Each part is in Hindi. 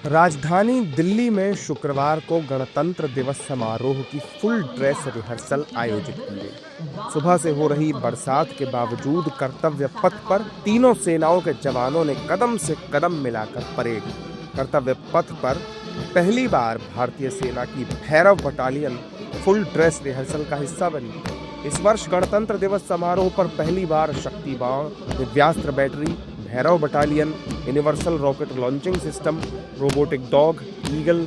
राजधानी दिल्ली में शुक्रवार को गणतंत्र दिवस समारोह की फुल ड्रेस रिहर्सल आयोजित की गई। सुबह से हो रही बरसात के बावजूद कर्तव्य पथ पर तीनों सेनाओं के जवानों ने कदम से कदम मिलाकर परेड की। कर्तव्य पथ पर पहली बार भारतीय सेना की Bhairav battalion full dress rehearsal का हिस्सा बनी। इस वर्ष गणतंत्र दिवस समारोह पर पहली बार शक्ति बाण, Divyastra battery, Bhairav battalion, universal rocket launching system, robotic dog, eagle,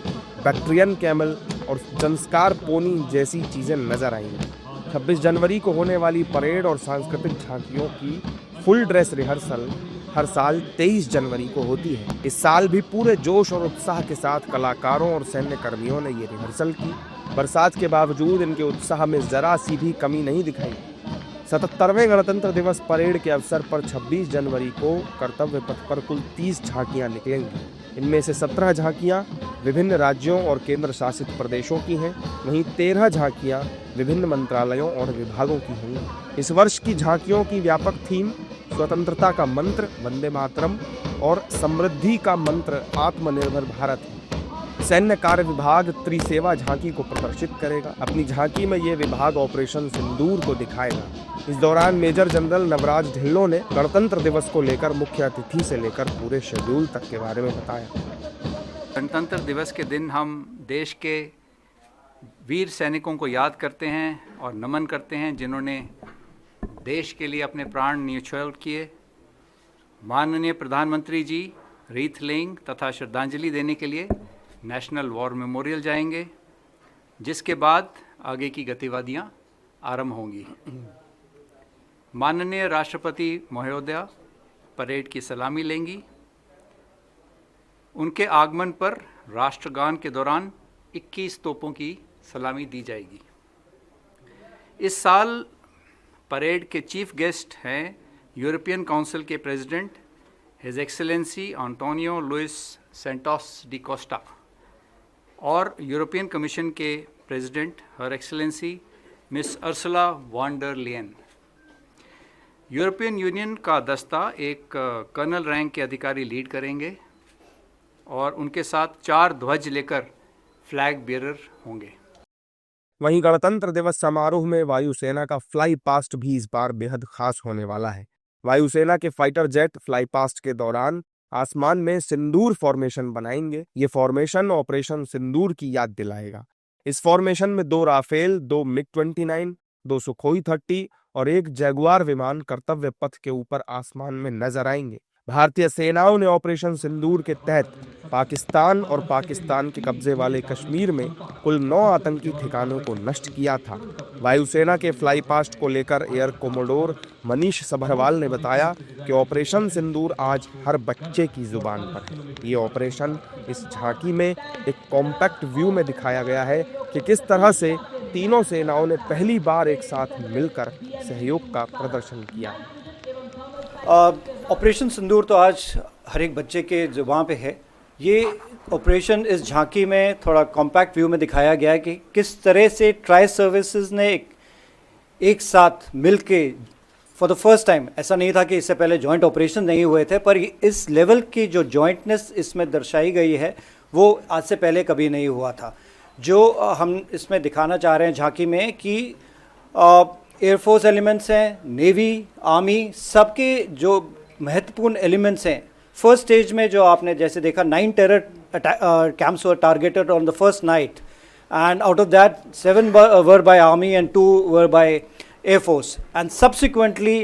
Bactrian camel और संस्कार पोनी जैसी चीजें नजर आएंगी। 26 जनवरी को होने वाली परेड और सांस्कृतिक झांकियों की फुल ड्रेस रिहर्सल हर साल 23 जनवरी को होती है। इस साल भी पूरे जोश और उत्साह के साथ कलाकारों और सैन्य कर्मियों ने ये रिहर्सल की। बरसात के बावजूद इनके उत्साह में जरा सी भी कमी नहीं दिखाई। 77वें गणतंत्र दिवस परेड के अवसर पर 26 जनवरी को कर्तव्य पथ पर कुल 30 झांकियां निकलेंगी। इनमें से 17 झांकियां विभिन्न राज्यों और केंद्र शासित प्रदेशों की हैं, वहीं 13 झांकियां विभिन्न मंत्रालयों और विभागों की होंगी। इस वर्ष की झांकियों की व्यापक थीम स्वतंत्रता का मंत्र, वंदे मातरम और समृद्धि का मंत्र, आत्मनिर्भर भारत है। सैन्य कार्य विभाग त्रिसेवा झांकी को प्रदर्शित करेगा। अपनी झांकी में ये विभाग ऑपरेशन सिंदूर को दिखाएगा। इस दौरान मेजर जनरल नवराज ढिल्लों ने गणतंत्र दिवस को लेकर मुख्य अतिथि से लेकर पूरे शेड्यूल तक के बारे में बताया। गणतंत्र दिवस के दिन हम देश के वीर सैनिकों को याद करते हैं और नमन करते हैं, जिन्होंने देश के लिए अपने प्राण न्यौछावर किए। माननीय प्रधानमंत्री जी रीथ लेइंग तथा श्रद्धांजलि देने के लिए नेशनल वॉर मेमोरियल जाएंगे, जिसके बाद आगे की गतिविधियां आरंभ होंगी। माननीय राष्ट्रपति महोदया परेड की सलामी लेंगी। उनके आगमन पर राष्ट्रगान के दौरान 21 तोपों की सलामी दी जाएगी। इस साल परेड के चीफ गेस्ट हैं यूरोपियन काउंसिल के president his excellency Antonio Luis Santos de Costa और यूरोपियन कमीशन के president her excellency miss Ursula von der Leyen. European Union का दस्ता एक कर्नल रैंक के अधिकारी लीड करेंगे और उनके साथ 4 ध्वज लेकर फ्लैग बेयरर होंगे। वहीं गणतंत्र दिवस समारोह में वायुसेना का फ्लाई पास्ट भी इस बार बेहद खास होने वाला है। वायुसेना के फाइटर जेट फ्लाई पास्ट के दौरान आसमान में सिंदूर फॉर्मेशन बनाएंगे। ये फॉर्मेशन ऑपरेशन सिंदूर की याद दिलाएगा। इस फॉर्मेशन में 2 राफेल, 2 मिग-29, 2 सुखोई 30 और 1 जैगुआर विमान कर्तव्य पथ के ऊपर आसमान में नजर आएंगे। भारतीय सेनाओं ने ऑपरेशन सिंदूर के तहत पाकिस्तान और पाकिस्तान के कब्जे वाले कश्मीर में कुल 9 आतंकी ठिकानों को नष्ट किया था। वायुसेना के फ्लाई पास्ट को लेकर एयर कोमोडोर मनीष सभरवाल ने बताया कि ऑपरेशन सिंदूर आज हर बच्चे की जुबान पर है। ये ऑपरेशन इस झांकी में एक कॉम्पैक्ट व्यू में दिखाया गया है कि किस तरह से तीनों सेनाओं ने पहली बार एक साथ मिलकर सहयोग का प्रदर्शन किया। ऑपरेशन सिंदूर तो आज हर एक बच्चे के जुबान पे है। ये ऑपरेशन इस झांकी में थोड़ा कॉम्पैक्ट व्यू में दिखाया गया है कि किस तरह से ट्राई सर्विसेज ने एक साथ मिलके फॉर द फर्स्ट टाइम, ऐसा नहीं था कि इससे पहले जॉइंट ऑपरेशन नहीं हुए थे, पर इस लेवल की जो जॉइंटनेस इसमें दर्शाई गई है वो आज से पहले कभी नहीं हुआ था। जो हम इसमें दिखाना चाह रहे हैं झांकी में कि एयरफोर्स एलिमेंट्स हैं, नेवी, आर्मी, सबके जो महत्वपूर्ण एलिमेंट्स हैं। फर्स्ट स्टेज में जो आपने जैसे देखा 9 terror camps were targeted on the first night, and out of that 7 were by army and 2 were by air force, and subsequently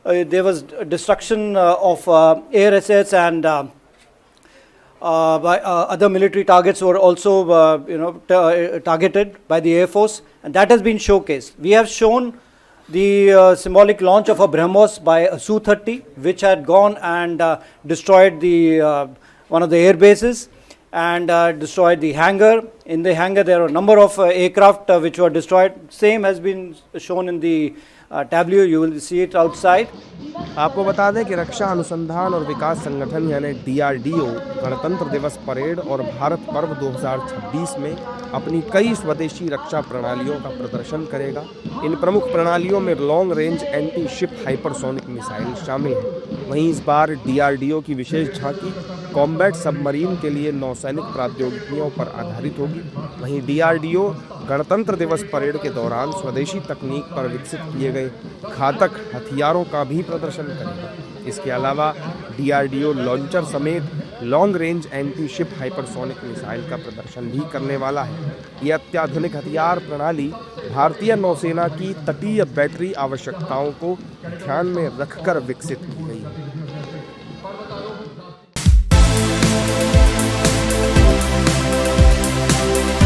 there was destruction of air assets and by other military targets were also targeted by the Air Force, and that has been showcased. We have shown the symbolic launch of a BrahMos by a Su-30, which had gone and destroyed the one of the air bases and destroyed the hangar. In the hangar there are a number of aircraft which were destroyed. Same has been shown in the tableau, you will see it outside. आपको बता दें कि रक्षा अनुसंधान और विकास संगठन यानी DRDO गणतंत्र दिवस परेड और भारत पर्व 2026 में अपनी कई स्वदेशी रक्षा प्रणालियों का प्रदर्शन करेगा। इन प्रमुख प्रणालियों में long range anti ship hypersonic missile शामिल है। वहीं इस बार DRDO की विशेष झांकी कॉम्बैट सबमरीन के लिए नौसैनिक प्रौद्योगिकियों पर आधारित होगी। वहीं DRDO गणतंत्र दिवस परेड के दौरान स्वदेशी तकनीक पर विकसित किए गए घातक हथियारों का भी प्रदर्शन करेगा। इसके अलावा DRDO लॉन्चर समेत long range anti ship hypersonic missile का प्रदर्शन भी करने वाला है। ये अत्याधुनिक हथियार प्रणाली भारतीय नौसेना की तटीय बैटरी आवश्यकताओं को ध्यान में रखकर विकसित की